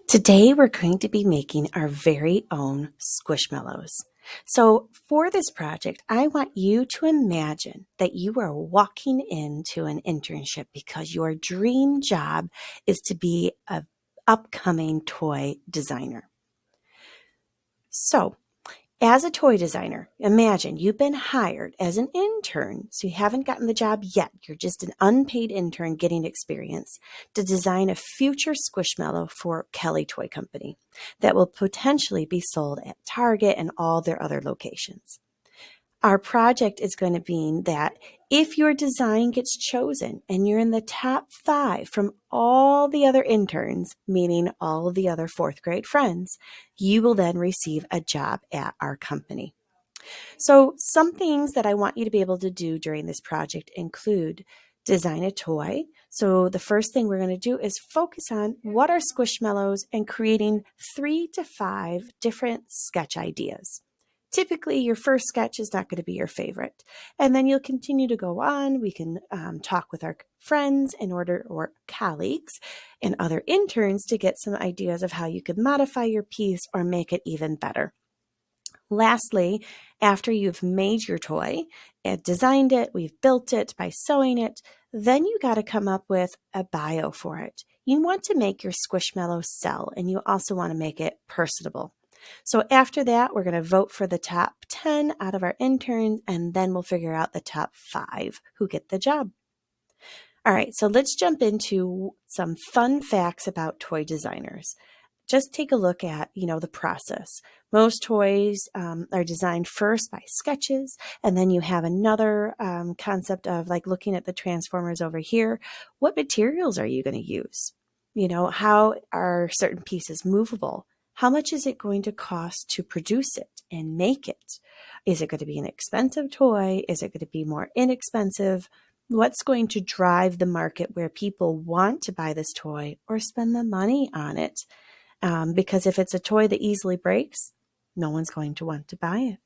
Today we're going to be making our very own Squishmallows. So for this project, I want you to imagine that you are walking into an internship because your dream job is to be an upcoming toy designer. So as a toy designer, imagine you've been hired as an intern, so you haven't gotten the job yet. You're just an unpaid intern getting experience to design a future Squishmallow for Kelly Toy Company that will potentially be sold at Target and all their other locations. Our project is going to mean that if your design gets chosen and you're in the top 5 from all the other interns, meaning all of the other 4th grade friends, you will then receive a job at our company. So some things that I want you to be able to do during this project include design a toy. So the first thing we're going to do is focus on what are Squishmallows and creating 3 to 5 different sketch ideas. Typically, your first sketch is not going to be your favorite. And then you'll continue to go on. We can talk with our friends or colleagues and other interns to get some ideas of how you could modify your piece or make it even better. Lastly, after you've made your toy and designed it, we've built it by sewing it, then you got to come up with a bio for it. You want to make your Squishmallow sell, and you also want to make it personable. So after that, we're going to vote for the top 10 out of our interns, and then we'll figure out the top 5 who get the job. All right, so let's jump into some fun facts about toy designers. Just take a look at, the process. Most toys are designed first by sketches, and then you have another concept of like looking at the transformers over here. What materials are you going to use? How are certain pieces movable? How much is it going to cost to produce it and make it? Is it going to be an expensive toy? Is it going to be more inexpensive? What's going to drive the market where people want to buy this toy or spend the money on it? Because if it's a toy that easily breaks, no one's going to want to buy it.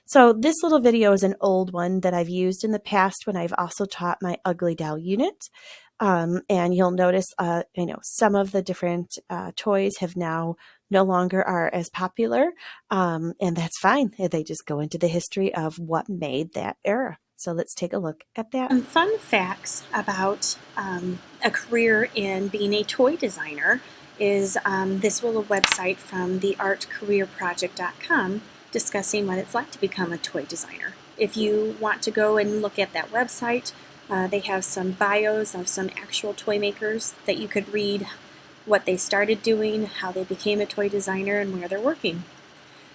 So this little video is an old one that I've used in the past when I've also taught my Ugly Doll unit. And you'll notice, some of the different toys have now no longer are as popular, and that's fine. They just go into the history of what made that era. So let's take a look at that. Some fun facts about a career in being a toy designer is this little website from theartcareerproject.com discussing what it's like to become a toy designer. If you want to go and look at that website, they have some bios of some actual toy makers that you could read what they started doing, how they became a toy designer, and where they're working.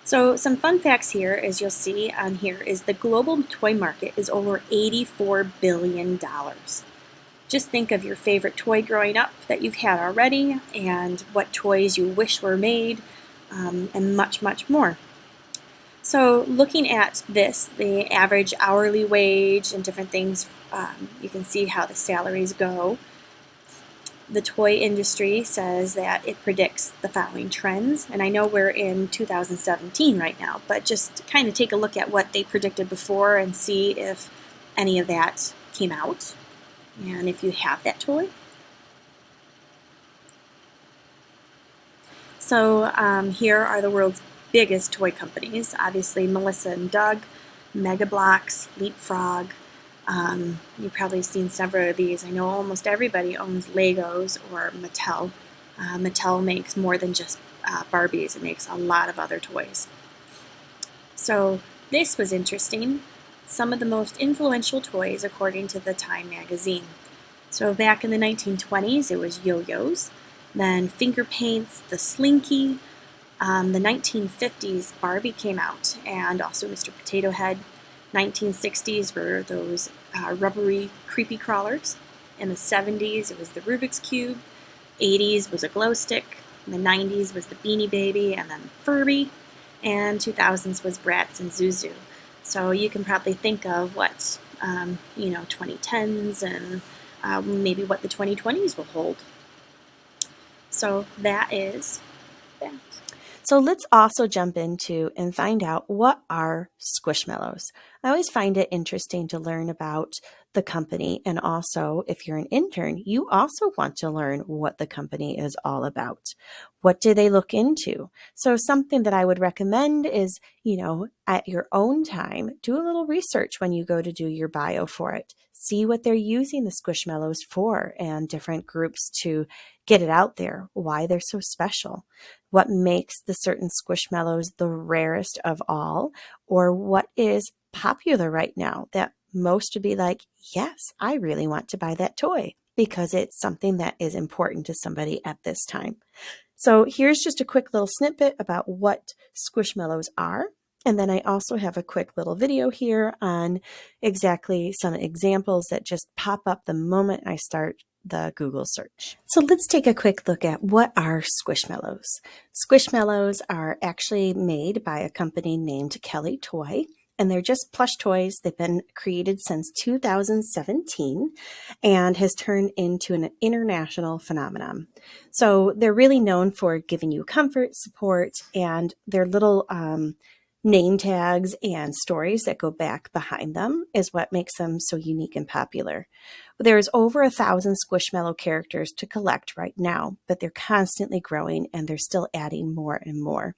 So some fun facts here, as you'll see on here, is the global toy market is over $84 billion. Just think of your favorite toy growing up that you've had already and what toys you wish were made, and much, much more. So looking at this, the average hourly wage and different things, you can see how the salaries go. The toy industry says that it predicts the following trends, and I know we're in 2017 right now, but just kind of take a look at what they predicted before and see if any of that came out, and if you have that toy. So here are the world's biggest toy companies, obviously Melissa and Doug, Mega Bloks, Leapfrog. You've probably seen several of these. I know almost everybody owns Legos or Mattel. Mattel makes more than just Barbies. It makes a lot of other toys. So this was interesting. Some of the most influential toys according to the Time magazine. So back in the 1920s, it was yo-yos, then finger paints, the Slinky. The 1950s, Barbie came out, and also Mr. Potato Head. 1960s were those rubbery creepy crawlers. In the 70s, it was the Rubik's Cube. 80s was a glow stick. In the 90s was the Beanie Baby and then Furby. And 2000s was Bratz and Zuzu. So you can probably think of what 2010s and maybe what the 2020s will hold. So that is that. So let's also jump into and find out what are Squishmallows. I always find it interesting to learn about the company. And also, if you're an intern, you also want to learn what the company is all about. What do they look into? So something that I would recommend is, at your own time, do a little research when you go to do your bio for it. See what they're using the Squishmallows for and different groups to get it out there, why they're so special, what makes the certain Squishmallows the rarest of all, or what is popular right now that most would be like, yes, I really want to buy that toy because it's something that is important to somebody at this time. So here's just a quick little snippet about what Squishmallows are. And then I also have a quick little video here on exactly some examples that just pop up the moment I start the Google search. So let's take a quick look at what are Squishmallows. Squishmallows are actually made by a company named Kelly Toy, and they're just plush toys. They've been created since 2017 and has turned into an international phenomenon. So they're really known for giving you comfort, support, and their little name tags and stories that go back behind them is what makes them so unique and popular. There's over 1,000 Squishmallow characters to collect right now, but they're constantly growing and they're still adding more and more.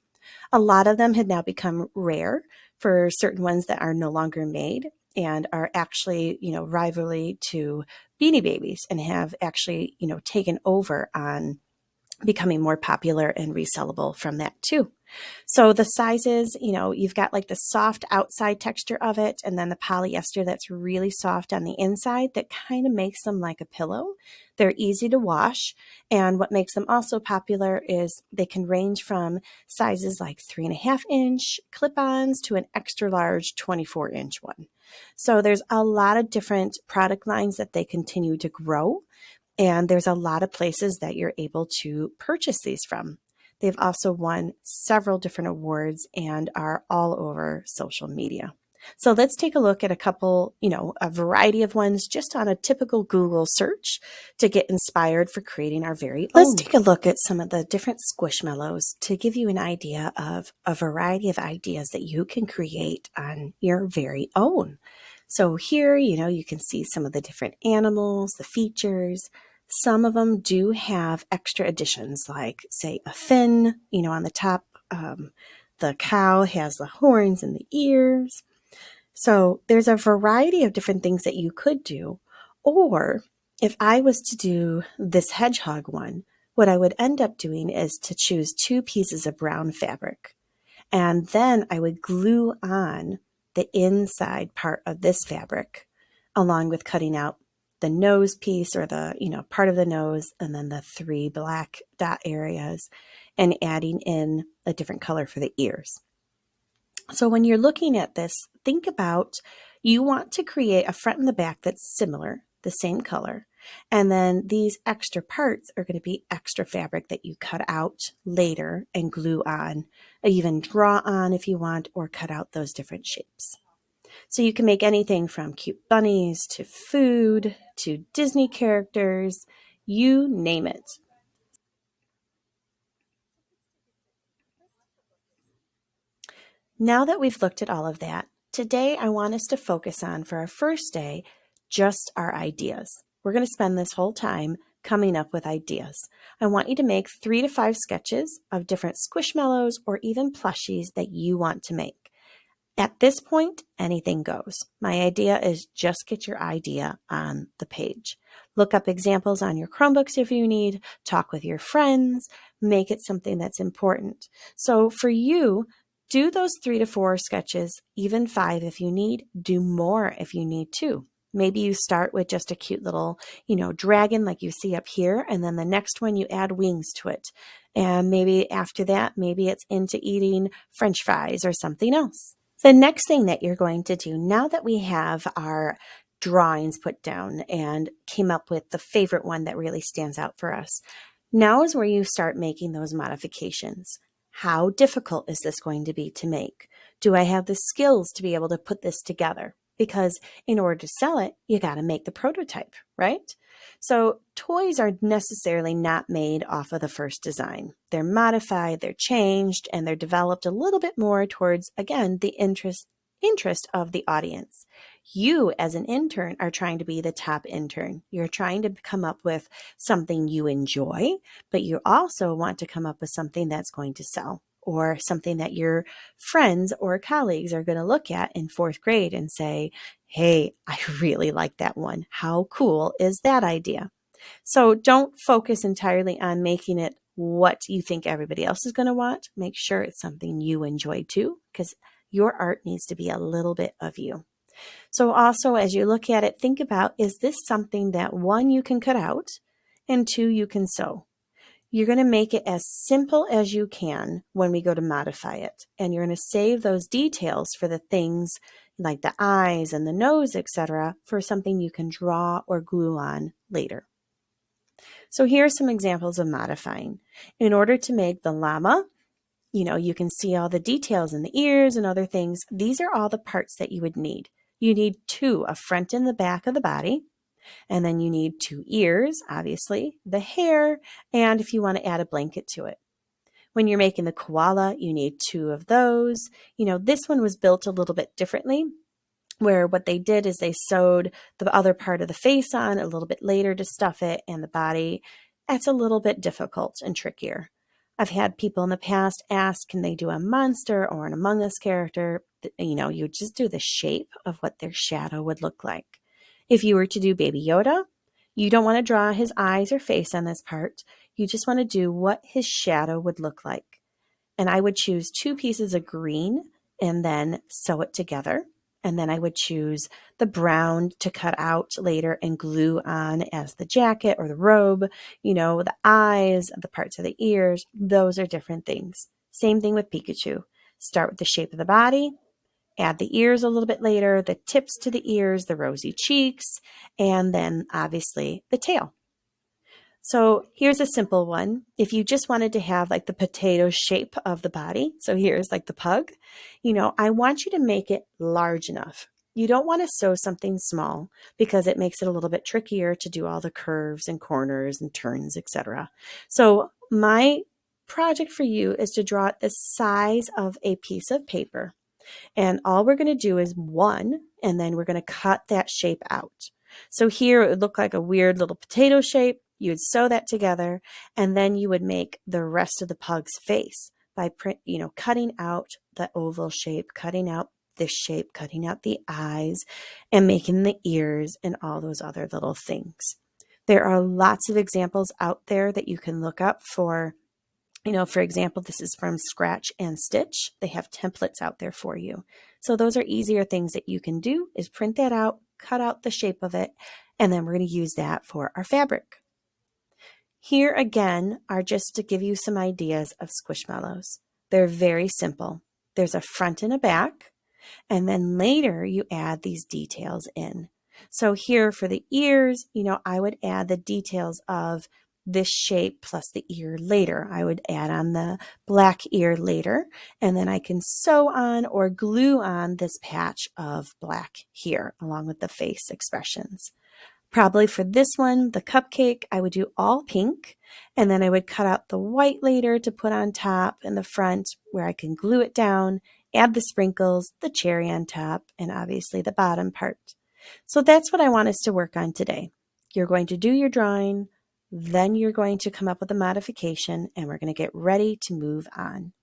A lot of them had now become rare for certain ones that are no longer made and are actually, rivalry to Beanie Babies and have actually, taken over on becoming more popular and resellable from that too. So the sizes, you've got like the soft outside texture of it and then the polyester that's really soft on the inside that kind of makes them like a pillow. They're easy to wash. And what makes them also popular is they can range from sizes like 3.5-inch clip-ons to an extra large 24-inch one. So there's a lot of different product lines that they continue to grow. And there's a lot of places that you're able to purchase these from. They've also won several different awards and are all over social media. So let's take a look at a couple, a variety of ones just on a typical Google search to get inspired for creating our very own. Let's take a look at some of the different Squishmallows to give you an idea of a variety of ideas that you can create on your very own. So here, you can see some of the different animals, the features. Some of them do have extra additions, like, say, a fin, on the top. The cow has the horns and the ears. So there's a variety of different things that you could do. Or if I was to do this hedgehog one, what I would end up doing is to choose 2 pieces of brown fabric. And then I would glue on the inside part of this fabric, along with cutting out the nose piece or the, part of the nose, and then the 3 black dot areas, and adding in a different color for the ears. So when you're looking at this, think about you want to create a front and the back that's similar, the same color. And then these extra parts are going to be extra fabric that you cut out later and glue on, or even draw on if you want, or cut out those different shapes. So you can make anything from cute bunnies to food to Disney characters, you name it. Now that we've looked at all of that, today I want us to focus on, for our first day, just our ideas. We're going to spend this whole time coming up with ideas. I want you to make 3 to 5 sketches of different Squishmallows or even plushies that you want to make. At this point, anything goes. My idea is just get your idea on the page. Look up examples on your Chromebooks if you need, talk with your friends, make it something that's important. So for you, do those 3 to 4 sketches, even 5 if you need, do more if you need to. Maybe you start with just a cute little, dragon like you see up here, and then the next one you add wings to it. And maybe after that, maybe it's into eating French fries or something else. The next thing that you're going to do, now that we have our drawings put down and came up with the favorite one that really stands out for us, now is where you start making those modifications. How difficult is this going to be to make? Do I have the skills to be able to put this together? Because in order to sell it, you got to make the prototype, right? So toys are necessarily not made off of the first design. They're modified, they're changed, and they're developed a little bit more towards, again, the interest interest of the audience. You, as an intern, are trying to be the top intern. You're trying to come up with something you enjoy, but you also want to come up with something that's going to sell, or something that your friends or colleagues are going to look at in fourth grade and say, hey, I really like that one. How cool is that idea? So don't focus entirely on making it what you think everybody else is going to want. Make sure it's something you enjoy too, because your art needs to be a little bit of you. So also, as you look at it, think about, is this something that, one, you can cut out, and two, you can sew? You're going to make it as simple as you can when we go to modify it. And you're going to save those details for the things like the eyes and the nose, etc., for something you can draw or glue on later. So here are some examples of modifying. In order to make the llama, you can see all the details in the ears and other things. These are all the parts that you would need. You need two, a front and the back of the body. And then you need two ears, obviously, the hair, and if you want to add a blanket to it. When you're making the koala, you need two of those. This one was built a little bit differently, where what they did is they sewed the other part of the face on a little bit later to stuff it, and the body. That's a little bit difficult and trickier. I've had people in the past ask, can they do a monster or an Among Us character? You just do the shape of what their shadow would look like. If you were to do Baby Yoda, you don't want to draw his eyes or face on this part. You just want to do what his shadow would look like. And I would choose two pieces of green and then sew it together. And then I would choose the brown to cut out later and glue on as the jacket or the robe, the eyes, the parts of the ears. Those are different things. Same thing with Pikachu. Start with the shape of the body, add the ears a little bit later, the tips to the ears, the rosy cheeks, and then obviously the tail. So here's a simple one. If you just wanted to have like the potato shape of the body, so here's like the pug, I want you to make it large enough. You don't want to sew something small because it makes it a little bit trickier to do all the curves and corners and turns, etc. So my project for you is to draw it the size of a piece of paper. And all we're going to do is one, and then we're going to cut that shape out. So here it would look like a weird little potato shape. You would sew that together, and then you would make the rest of the pug's face by cutting out the oval shape, cutting out this shape, cutting out the eyes, and making the ears and all those other little things. There are lots of examples out there that you can look up for. For example, this is from Scratch and Stitch. They have templates out there for you. So those are easier things that you can do, is print that out, cut out the shape of it, and then we're going to use that for our fabric. Here again are just to give you some ideas of Squishmallows. They're very simple. There's a front and a back, and then later you add these details in. So here for the ears, I would add the details of this shape plus the ear later. I would add on the black ear later, and then I can sew on or glue on this patch of black here along with the face expressions. Probably for this one, the cupcake, I would do all pink, and then I would cut out the white later to put on top in the front where I can glue it down, add the sprinkles, the cherry on top, and obviously the bottom part. So that's what I want us to work on today. You're going to do your drawing, then you're going to come up with a modification, and we're going to get ready to move on.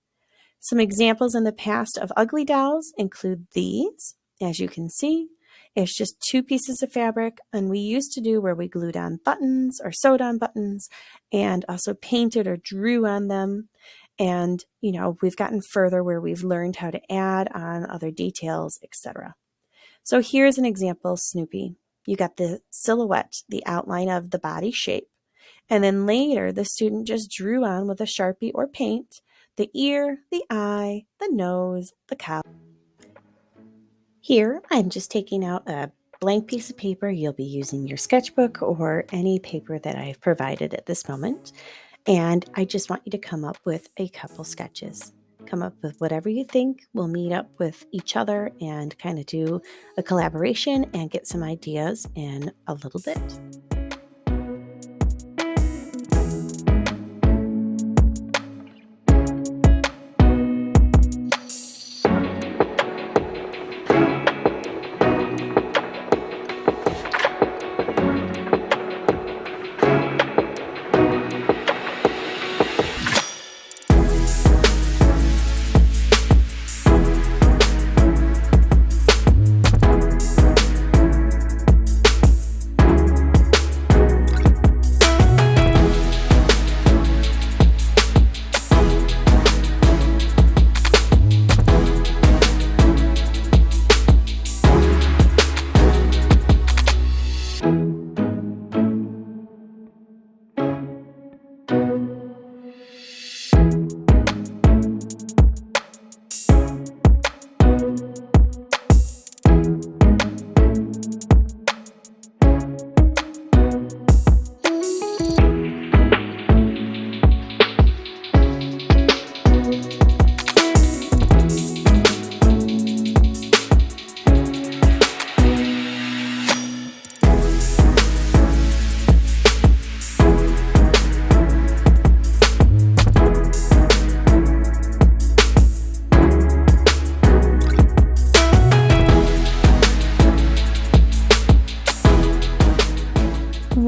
Some examples in the past of ugly dolls include these. As you can see, it's just two pieces of fabric, and we used to do where we glued on buttons or sewed on buttons and also painted or drew on them. And, we've gotten further where we've learned how to add on other details, etc. So here's an example, Snoopy. You got the silhouette, the outline of the body shape. And then later, the student just drew on with a Sharpie or paint the ear, the eye, the nose, the cow. Here, I'm just taking out a blank piece of paper. You'll be using your sketchbook or any paper that I've provided at this moment. And I just want you to come up with a couple sketches. Come up with whatever you think. We'll meet up with each other and kind of do a collaboration and get some ideas in a little bit.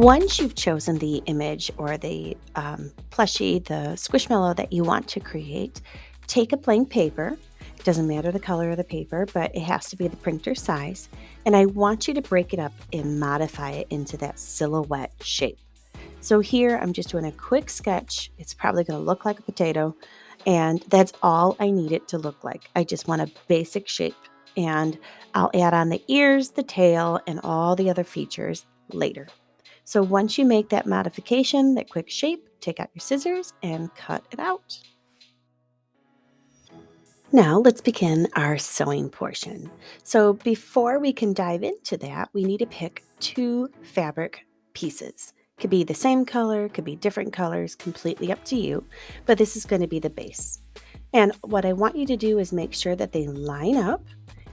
Once you've chosen the image or the plushie, the squishmallow that you want to create, take a blank paper. It doesn't matter the color of the paper, but it has to be the printer size. And I want you to break it up and modify it into that silhouette shape. So here I'm just doing a quick sketch. It's probably going to look like a potato, and that's all I need it to look like. I just want a basic shape, and I'll add on the ears, the tail, and all the other features later. So once you make that modification, that quick shape, take out your scissors and cut it out. Now let's begin our sewing portion. So before we can dive into that, we need to pick two fabric pieces. Could be the same color, could be different colors, completely up to you, but this is going to be the base. And what I want you to do is make sure that they line up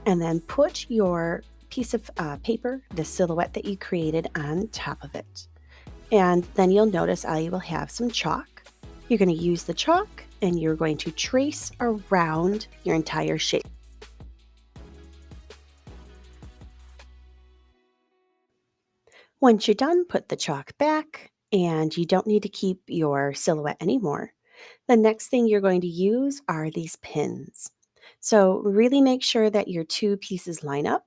and then put your piece of paper, the silhouette that you created, on top of it. And then you'll notice I will have some chalk. You're going to use the chalk and you're going to trace around your entire shape. Once you're done, put the chalk back and you don't need to keep your silhouette anymore. The next thing you're going to use are these pins. So really make sure that your two pieces line up.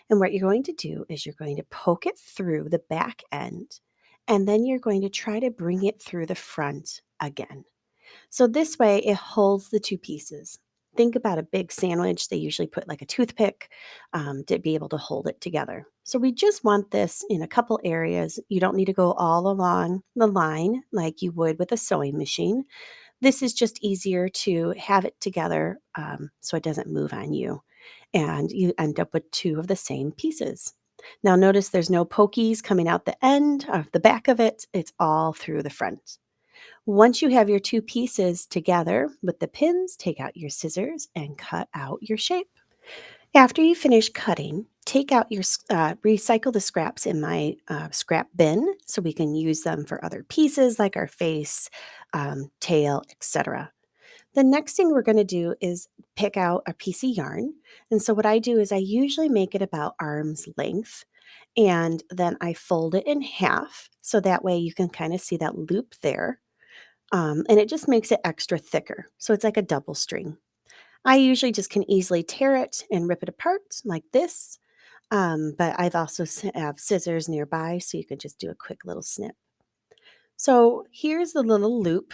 And what you're going to do is you're going to poke it through the back end, and then you're going to try to bring it through the front again. So this way it holds the two pieces. Think about a big sandwich. They usually put like a toothpick to be able to hold it together. So we just want this in a couple areas. You don't need to go all along the line like you would with a sewing machine. This is just easier to have it together so it doesn't move on you. And you end up with two of the same pieces. Now notice there's no pokies coming out the end of the back of it. It's all through the front. Once you have your two pieces together with the pins, take out your scissors and cut out your shape. After you finish cutting, take out your recycle the scraps in my scrap bin so we can use them for other pieces like our face, tail, etc. The next thing we're going to do is pick out a piece of yarn. And so what I do is I usually make it about arm's length, and then I fold it in half so that way you can kind of see that loop there. And it just makes it extra thicker. So it's like a double string. I usually just can easily tear it and rip it apart like this. But I've also have scissors nearby, so you can just do a quick little snip. So here's the little loop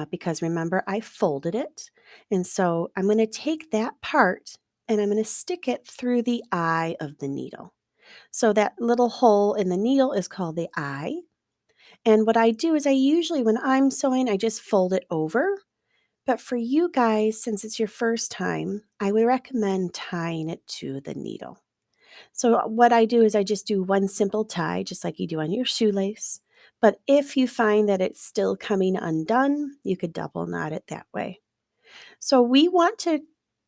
because remember I folded it. And so I'm going to take that part and I'm going to stick it through the eye of the needle. So that little hole in the needle is called the eye. And what I do is I usually, when I'm sewing, I just fold it over. But for you guys, since it's your first time, I would recommend tying it to the needle. So what I do is I just do one simple tie, just like you do on your shoelace. But if you find that it's still coming undone, you could double knot it that way. So we want to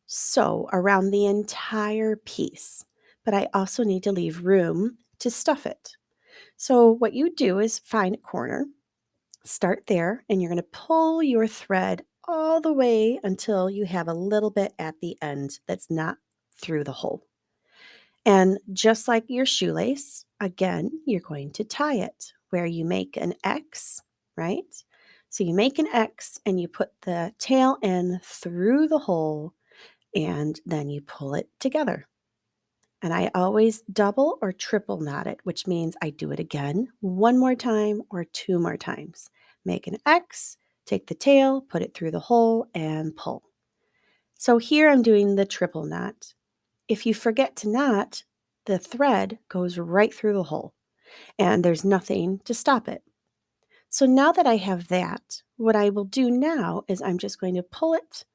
sew around the entire piece, but I also need to leave room to stuff it. So what you do is find a corner, start there, and you're going to pull your thread all the way until you have a little bit at the end that's not through the hole. And just like your shoelace, again, you're going to tie it where you make an X, right? So you make an X and you put the tail end through the hole and then you pull it together. And I always double or triple knot it, which means I do it again one more time or two more times. Make an X, take the tail, put it through the hole, and pull. So here I'm doing the triple knot. If you forget to knot, the thread goes right through the hole, and there's nothing to stop it. So now that I have that, what I will do now is I'm just going to pull it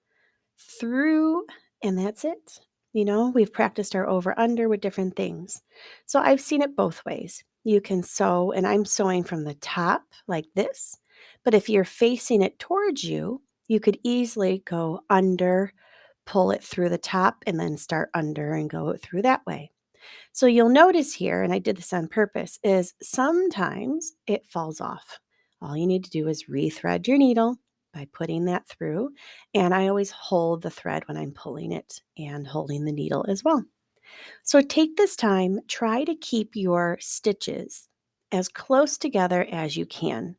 through, and that's it. You know, we've practiced our over under with different things. So I've seen it both ways. You can sew, and I'm sewing from the top like this. But if you're facing it towards you, you could easily go under, pull it through the top, and then start under and go through that way. So you'll notice here, and I did this on purpose, is sometimes it falls off. All you need to do is rethread your needle by putting that through. And I always hold the thread when I'm pulling it and holding the needle as well. So take this time, try to keep your stitches as close together as you can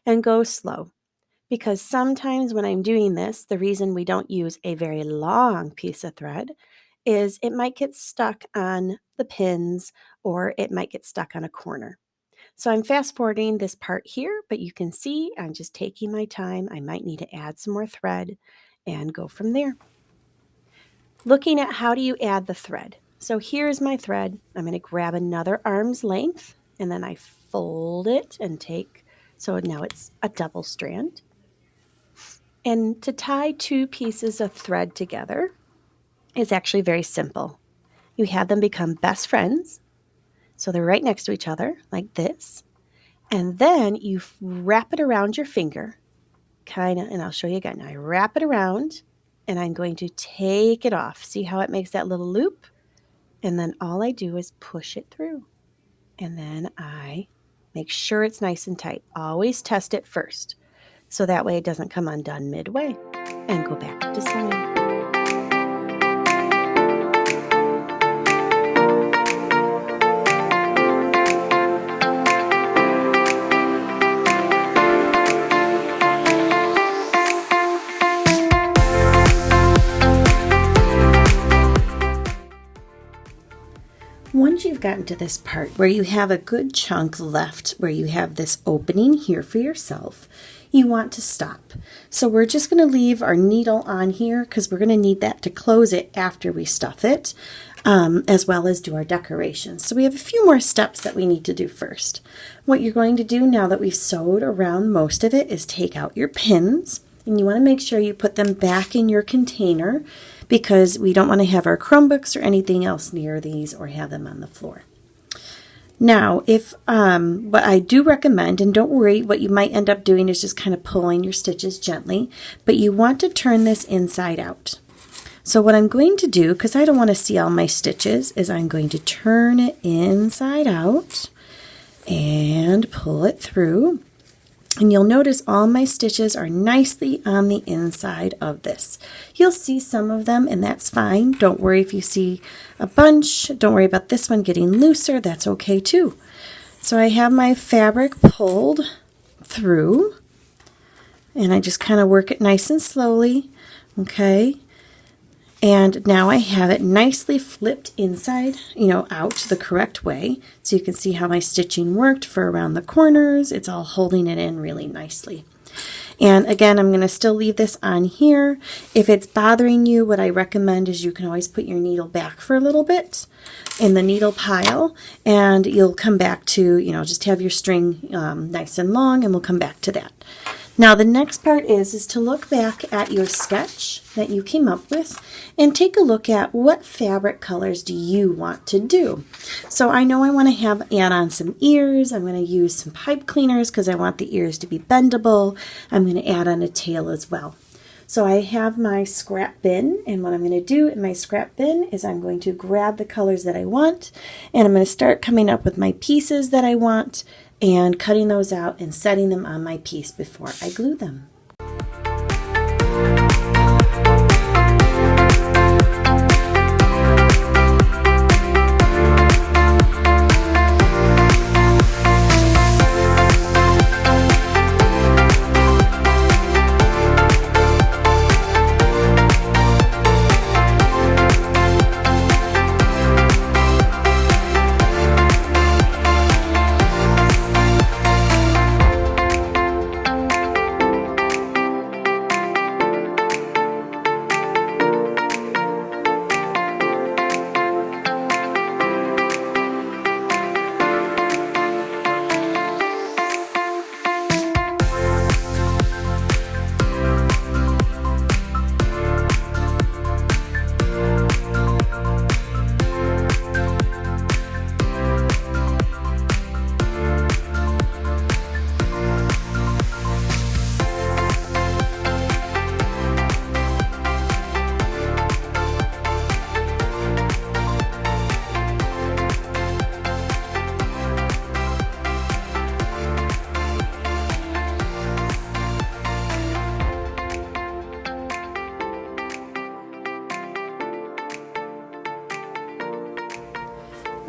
and go slow. Because sometimes when I'm doing this, the reason we don't use a very long piece of thread is it might get stuck on the pins or it might get stuck on a corner. So I'm fast forwarding this part here, but you can see I'm just taking my time. I might need to add some more thread and go from there. Looking at how do you add the thread. So here's my thread. I'm going to grab another arm's length and then I fold it and take, so now it's a double strand. And to tie two pieces of thread together is actually very simple. You have them become best friends. So they're right next to each other like this. And then you wrap it around your finger, kind of, and I'll show you again. I wrap it around and I'm going to take it off. See how it makes that little loop? And then all I do is push it through. And then I make sure it's nice and tight. Always test it first, so that way it doesn't come undone midway. And go back to sewing. Once you've gotten to this part where you have a good chunk left, where you have this opening here for yourself, you want to stop. So we're just going to leave our needle on here because we're going to need that to close it after we stuff it, as well as do our decorations. So we have a few more steps that we need to do first. What you're going to do now that we've sewed around most of it is take out your pins, and you want to make sure you put them back in your container because we don't want to have our Chromebooks or anything else near these or have them on the floor. Now, if what I do recommend, and don't worry, what you might end up doing is just kind of pulling your stitches gently, but you want to turn this inside out. So what I'm going to do, because I don't want to see all my stitches, is I'm going to turn it inside out and pull it through. And you'll notice all my stitches are nicely on the inside of this. You'll see some of them, and that's fine. Don't worry if you see a bunch. Don't worry about this one getting looser. That's okay too. So I have my fabric pulled through, and I just kind of work it nice and slowly. Okay. And now I have it nicely flipped inside, out the correct way. So you can see how my stitching worked for around the corners. It's all holding it in really nicely. And again, I'm going to still leave this on here. If it's bothering you, what I recommend is you can always put your needle back for a little bit in the needle pile, and you'll come back to, just have your string nice and long, and we'll come back to that. Now the next part is to look back at your sketch that you came up with and take a look at what fabric colors do you want to do. So I know I want to add on some ears. I'm going to use some pipe cleaners because I want the ears to be bendable. I'm going to add on a tail as well. So I have my scrap bin, and what I'm going to do in my scrap bin is I'm going to grab the colors that I want, and I'm going to start coming up with my pieces that I want and cutting those out and setting them on my piece before I glue them.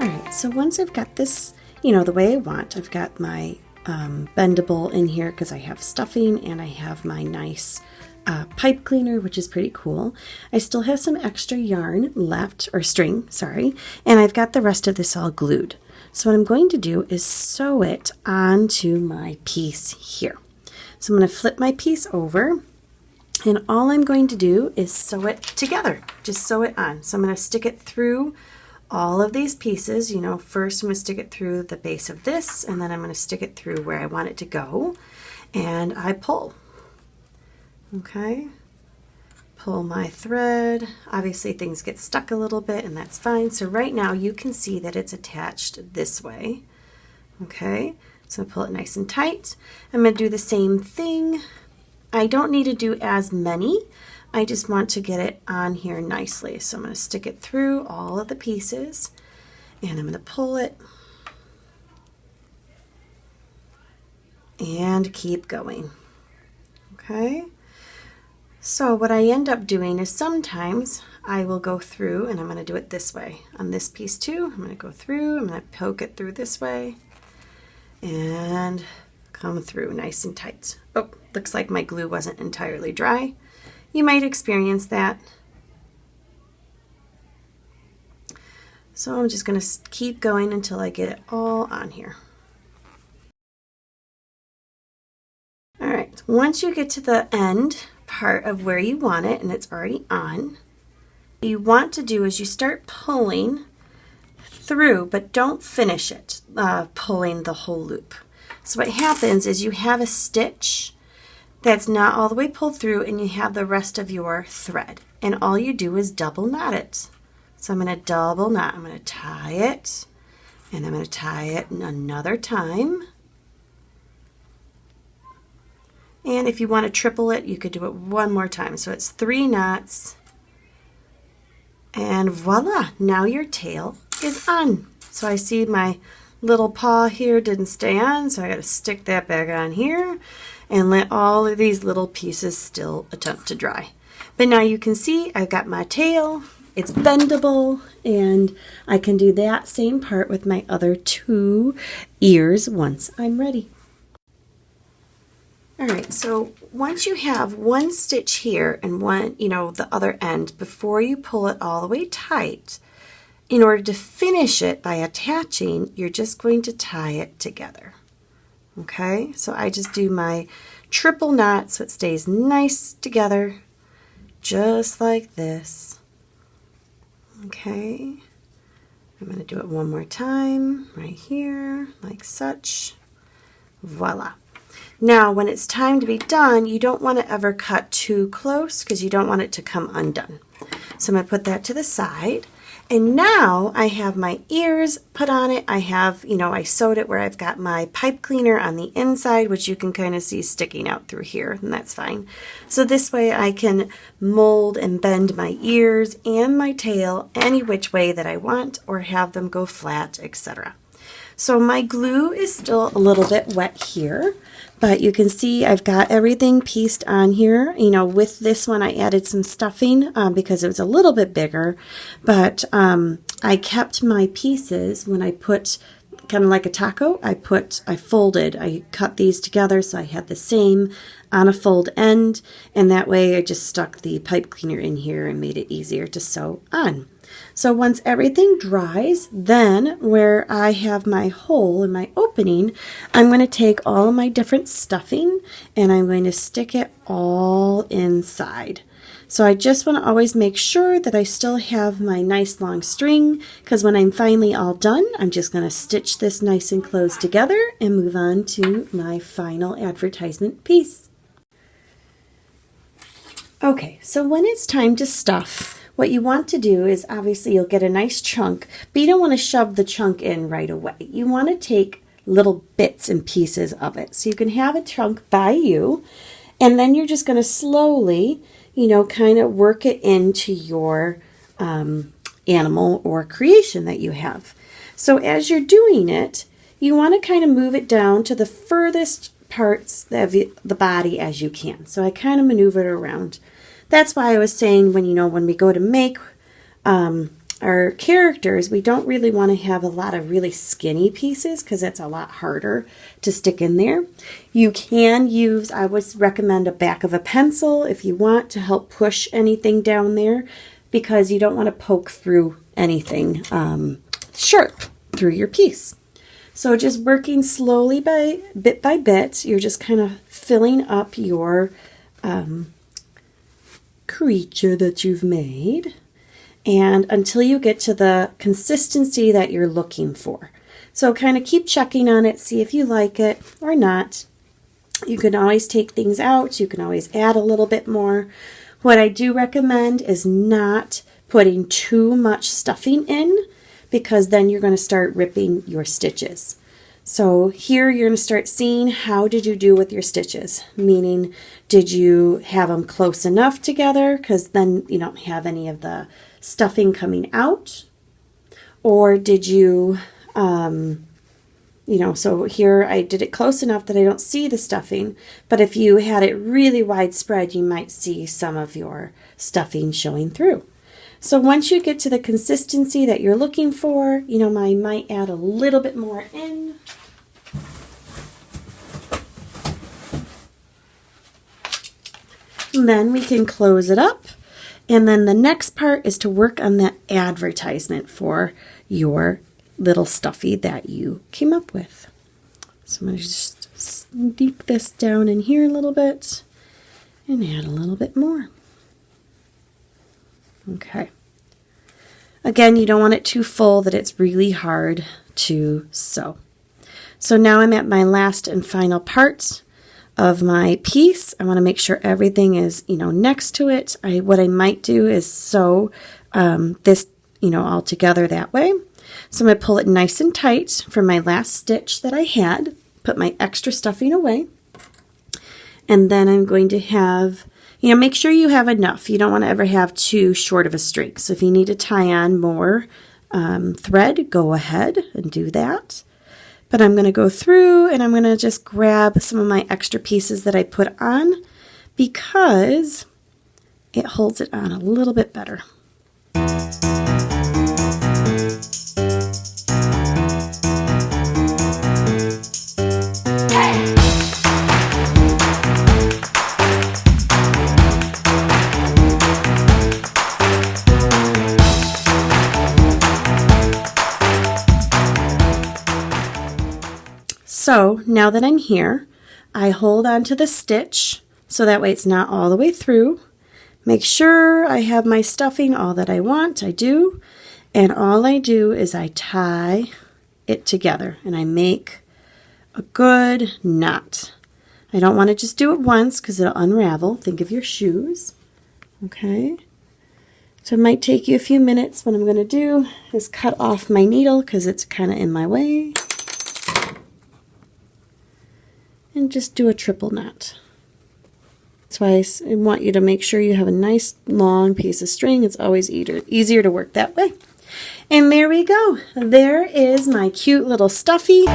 Alright, so once I've got this the way I want. I've got my bendable in here because I have stuffing, and I have my nice pipe cleaner, which is pretty cool. I still have some extra yarn left, or string, sorry, and I've got the rest of this all glued. So what I'm going to do is sew it onto my piece here. So I'm going to flip my piece over, and all I'm going to do is sew it together. Just sew it on. So I'm going to stick it through all of these pieces. First I'm going to stick it through the base of this, and then I'm going to stick it through where I want it to go, and I pull. Okay, pull my thread. Obviously things get stuck a little bit, and that's fine. So right now you can see that it's attached this way. Okay, so pull it nice and tight. I'm going to do the same thing. I don't need to do as many. I just want to get it on here nicely. So I'm going to stick it through all of the pieces, and I'm going to pull it and keep going. Okay. So what I end up doing is sometimes I will go through, and I'm going to do it this way. On this piece too, I'm going to go through, I'm going to poke it through this way and come through nice and tight. Oh, looks like my glue wasn't entirely dry. You might experience that. So I'm just going to keep going until I get it all on here. All right, once you get to the end part of where you want it and it's already on, what you want to do is you start pulling through, but don't finish it, pulling the whole loop. So what happens is you have a stitch that's not all the way pulled through, and you have the rest of your thread, and all you do is double knot it. So I'm going to double knot. I'm going to tie it, and I'm going to tie it another time. And if you want to triple it, you could do it one more time. So it's 3 knots, and voila, now your tail is on. So I see my little paw here didn't stay on, so I got to stick that back on here and let all of these little pieces still attempt to dry. But now you can see I've got my tail, it's bendable, and I can do that same part with my other 2 ears once I'm ready. All right, so once you have one stitch here and one, the other end, before you pull it all the way tight, in order to finish it by attaching, you're just going to tie it together. Okay, so I just do my triple knot so it stays nice together, just like this. Okay, I'm going to do it one more time right here, like such. Voila. Now, when it's time to be done, you don't want to ever cut too close because you don't want it to come undone. So I'm going to put that to the side. And now I have my ears put on it. I have, I sewed it where I've got my pipe cleaner on the inside, which you can kind of see sticking out through here, and that's fine. So this way I can mold and bend my ears and my tail any which way that I want, or have them go flat, etc. So my glue is still a little bit wet here, but you can see I've got everything pieced on here. With this one I added some stuffing because it was a little bit bigger, but I kept my pieces when I put, kind of like a taco, I cut these together so I had the same on a fold end, and that way I just stuck the pipe cleaner in here and made it easier to sew on. So once everything dries, then where I have my hole and my opening, I'm going to take all of my different stuffing and I'm going to stick it all inside. So I just want to always make sure that I still have my nice long string, because when I'm finally all done, I'm just going to stitch this nice and close together and move on to my final advertisement piece. Okay, so when it's time to stuff, what you want to do is, obviously you'll get a nice chunk, but you don't want to shove the chunk in right away. You want to take little bits and pieces of it. So you can have a chunk by you, and then you're just going to slowly, kind of work it into your animal or creation that you have. So as you're doing it, you want to kind of move it down to the furthest parts of the body as you can. So I kind of maneuver it around. That's why I was saying when we go to make our characters, we don't really want to have a lot of really skinny pieces because it's a lot harder to stick in there. You can use, I would recommend a back of a pencil if you want to help push anything down there, because you don't want to poke through anything sharp through your piece. So just working slowly by bit, you're just kind of filling up your creature that you've made, and until you get to the consistency that you're looking for. So kind of keep checking on it, see if you like it or not. You can always take things out, you can always add a little bit more. What I do recommend is not putting too much stuffing in, because then you're going to start ripping your stitches. So here you're going to start seeing, how did you do with your stitches? Meaning, did you have them close enough together, because then you don't have any of the stuffing coming out? Or did you, so here I did it close enough that I don't see the stuffing, but if you had it really widespread, you might see some of your stuffing showing through. So once you get to the consistency that you're looking for, I might add a little bit more in. And then we can close it up. And then the next part is to work on the advertisement for your little stuffy that you came up with. So I'm going to just sneak this down in here a little bit and add a little bit more. Okay. Again, you don't want it too full that it's really hard to sew. So now I'm at my last and final part of my piece. I want to make sure everything is, next to it. What I might do is sew this, all together that way. So I'm going to pull it nice and tight from my last stitch that I had, put my extra stuffing away, and then I'm going to have, make sure you have enough. You don't want to ever have too short of a streak. So if you need to tie on more thread, go ahead and do that. But I'm going to go through and I'm going to just grab some of my extra pieces that I put on, because it holds it on a little bit better. So now that I'm here, I hold on to the stitch so that way it's not all the way through. Make sure I have my stuffing all that I want. I do. And all I do is I tie it together and I make a good knot. I don't want to just do it once because it'll unravel. Think of your shoes. Okay. So it might take you a few minutes. What I'm going to do is cut off my needle because it's kind of in my way. And just do a triple knot. That's why I want you to make sure you have a nice long piece of string. It's always easier to work that way. And there we go. There is my cute little stuffy.